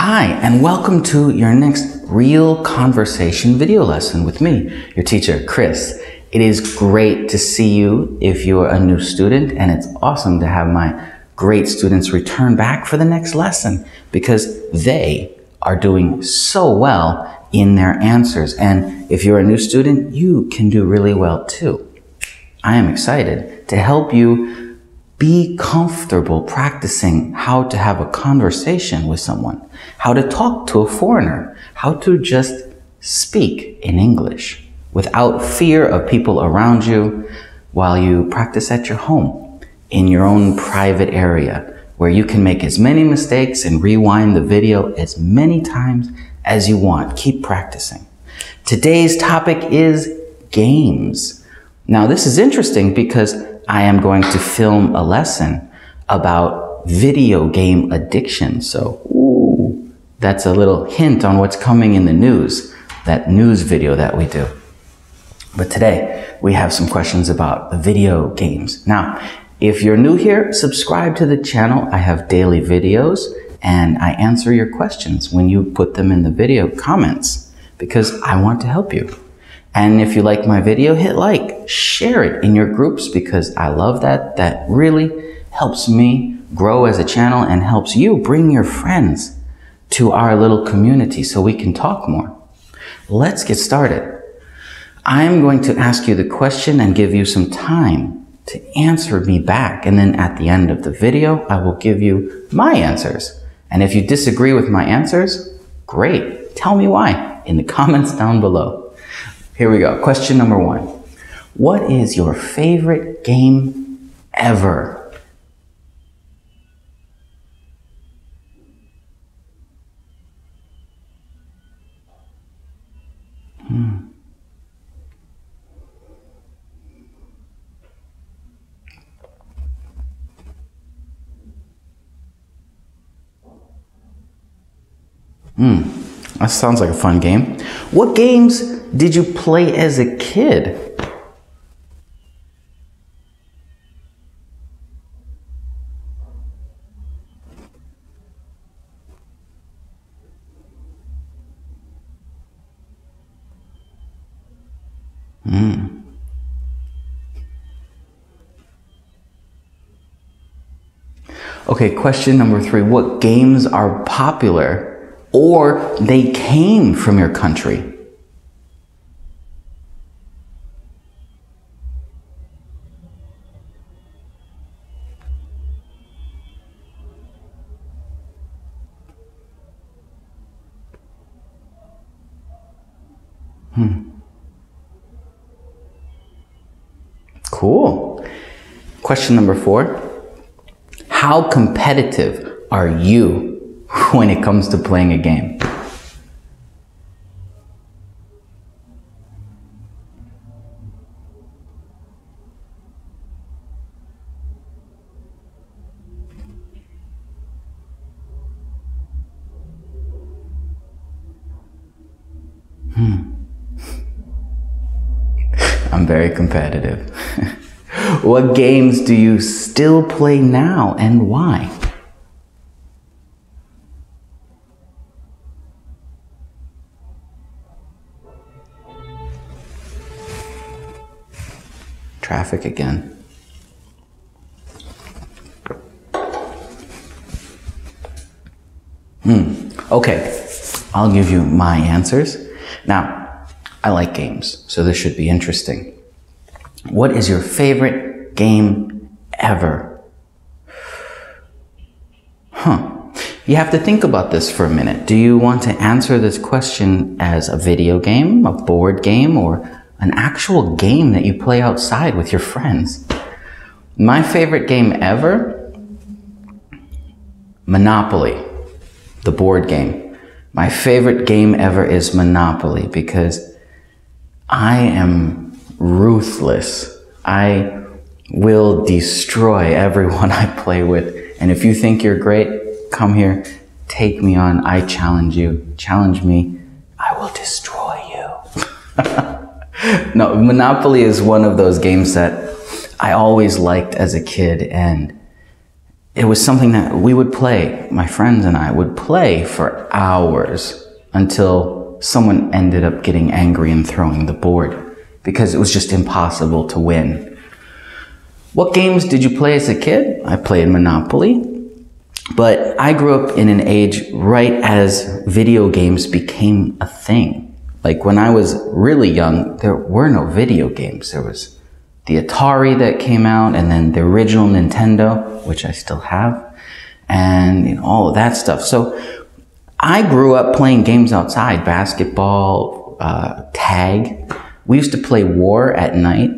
Hi, and welcome to your next real conversation video lesson with me, your teacher, Chris. It is great to see you if you're a new student, and it's awesome to have my great students return back for the next lesson because they are doing so well in their answers. And if you're a new student, you can do really well too. I am excited to help you be comfortable practicing how to have a conversation with someone, how to talk to a foreigner, how to just speak in English without fear of people around you while you practice at your home, in your own private area, where you can make as many mistakes and rewind the video as many times as you want. Keep practicing. Today's topic is games. Now, this is interesting because I am going to film a lesson about video game addiction. So, that's a little hint on what's coming in the news, that news video that we do. But today, we have some questions about video games. Now, if you're new here, subscribe to the channel. I have daily videos and I answer your questions when you put them in the video comments because I want to help you. And if you like my video, hit like, share it in your groups because I love that. That really helps me grow as a channel and helps you bring your friends to our little community so we can talk more. Let's get started. I'm going to ask you the question and give you some time to answer me back. And then at the end of the video, I will give you my answers. And if you disagree with my answers, great. Tell me why in the comments down below. Here we go. Question number 1. What is your favorite game ever? That sounds like a fun game. What games did you play as a kid? Okay, question number 3. What games are popular or they came from your country? Cool. Question number 4. How competitive are you when it comes to playing a game? I'm very competitive. What games do you still play now and why? Traffic again. Okay, I'll give you my answers. Now, I like games, so this should be interesting. What is your favorite game ever? You have to think about this for a minute. Do you want to answer this question as a video game, a board game, or an actual game that you play outside with your friends? My favorite game ever? Monopoly, the board game. My favorite game ever is Monopoly because I am ruthless. I will destroy everyone I play with. And if you think you're great, come here, take me on. I challenge you. Challenge me. I will destroy you. No, Monopoly is one of those games that I always liked as a kid, and it was something that we would play, my friends and I would play for hours until someone ended up getting angry and throwing the board because it was just impossible to win. What games did you play as a kid? I played Monopoly, but I grew up in an age right as video games became a thing. Like when I was really young, there were no video games. There was the Atari that came out, and then the original Nintendo, which I still have, and all of that stuff. So I grew up playing games outside, basketball, tag. We used to play war at night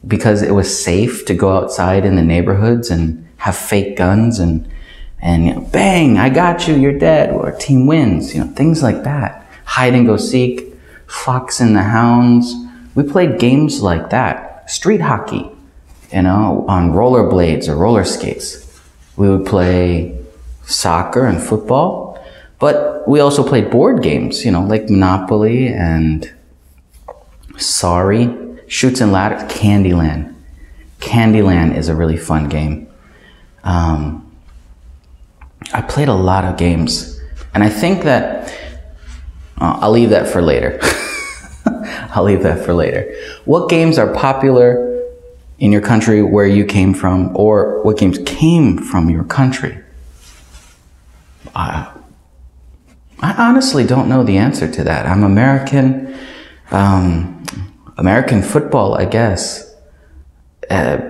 because it was safe to go outside in the neighborhoods and have fake guns and bang, I got you, you're dead, or team wins, things like that. Hide and go seek, Fox and the Hounds. We played games like that. Street hockey, on rollerblades or roller skates. We would play soccer and football, but we also played board games, like Monopoly and Sorry, Chutes and Ladders, Candyland. Candyland is a really fun game. I played a lot of games, and I think that I'll leave that for later. I'll leave that for later. What games are popular in your country where you came from, or what games came from your country? I honestly don't know the answer to that. I'm American. American football, I guess.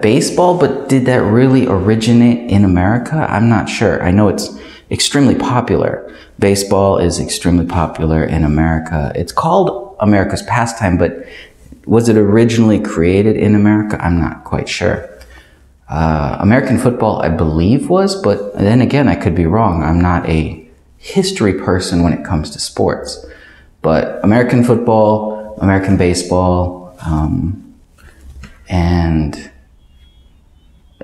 Baseball, but did that really originate in America? I'm not sure. I know it's extremely popular. Baseball is extremely popular in America. It's called America's pastime, but was it originally created in America? I'm not quite sure. American football, I believe was, but then again, I could be wrong. I'm not a history person when it comes to sports. But American football, American baseball, and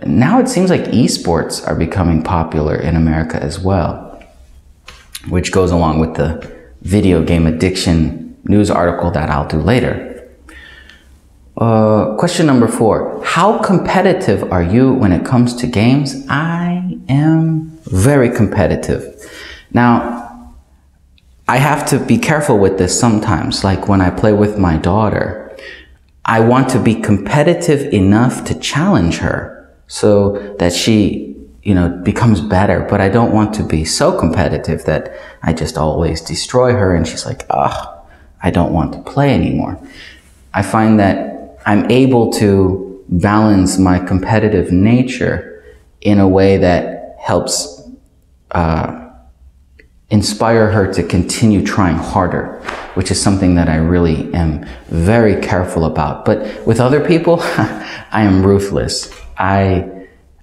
now it seems like esports are becoming popular in America as well, which goes along with the video game addiction news article that I'll do later. Question number 4. How competitive are you when it comes to games? I am very competitive. Now, I have to be careful with this sometimes. Like when I play with my daughter, I want to be competitive enough to challenge her so that she, becomes better. But I don't want to be so competitive that I just always destroy her and she's like, I don't want to play anymore. I find that I'm able to balance my competitive nature in a way that helps inspire her to continue trying harder, which is something that I really am very careful about. But with other people, I am ruthless.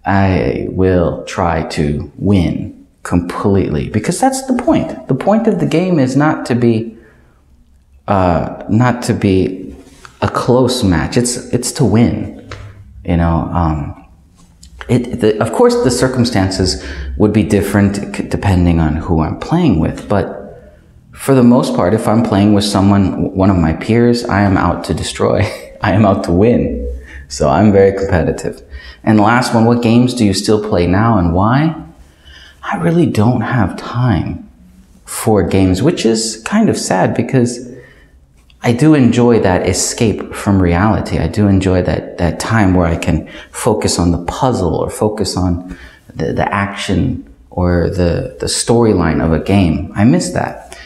I will try to win completely because that's the point. The point of the game is not to be a close match. It's to win. Of course, the circumstances would be different depending on who I'm playing with, but for the most part, if I'm playing with one of my peers, I am out to destroy. I am out to win. So I'm very competitive. And the last one, what games do you still play now and why? I really don't have time for games, which is kind of sad because I do enjoy that escape from reality. I do enjoy that time where I can focus on the puzzle or focus on the action or the storyline of a game. I miss that.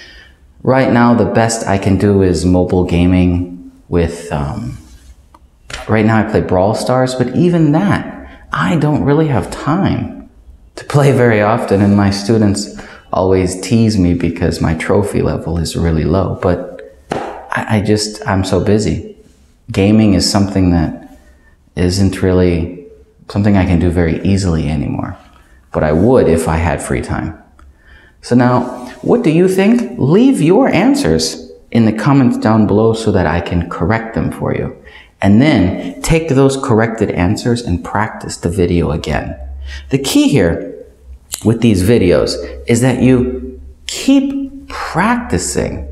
Right now, the best I can do is mobile gaming with, right now I play Brawl Stars, but even that, I don't really have time to play very often, and my students always tease me because my trophy level is really low, but I'm so busy. Gaming is something that isn't really something I can do very easily anymore, but I would if I had free time. So now, what do you think? Leave your answers in the comments down below so that I can correct them for you. And then take those corrected answers and practice the video again. The key here with these videos is that you keep practicing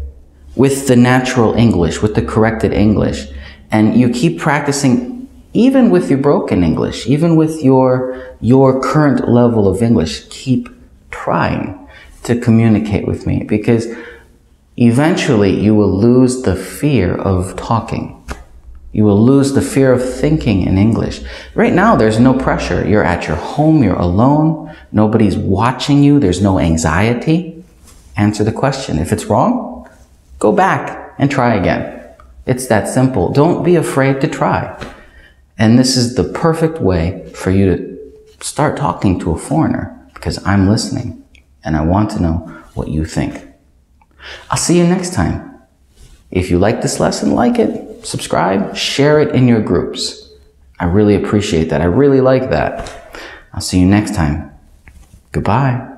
with the natural English, with the corrected English, and you keep practicing even with your broken English, even with your current level of English, keep trying to communicate with me, because eventually you will lose the fear of talking. You will lose the fear of thinking in English. Right now, there's no pressure. You're at your home, you're alone, nobody's watching you, there's no anxiety. Answer the question. If it's wrong, go back and try again. It's that simple. Don't be afraid to try. And this is the perfect way for you to start talking to a foreigner, because I'm listening and I want to know what you think. I'll see you next time. If you like this lesson, like it, subscribe, share it in your groups. I really appreciate that. I really like that. I'll see you next time. Goodbye.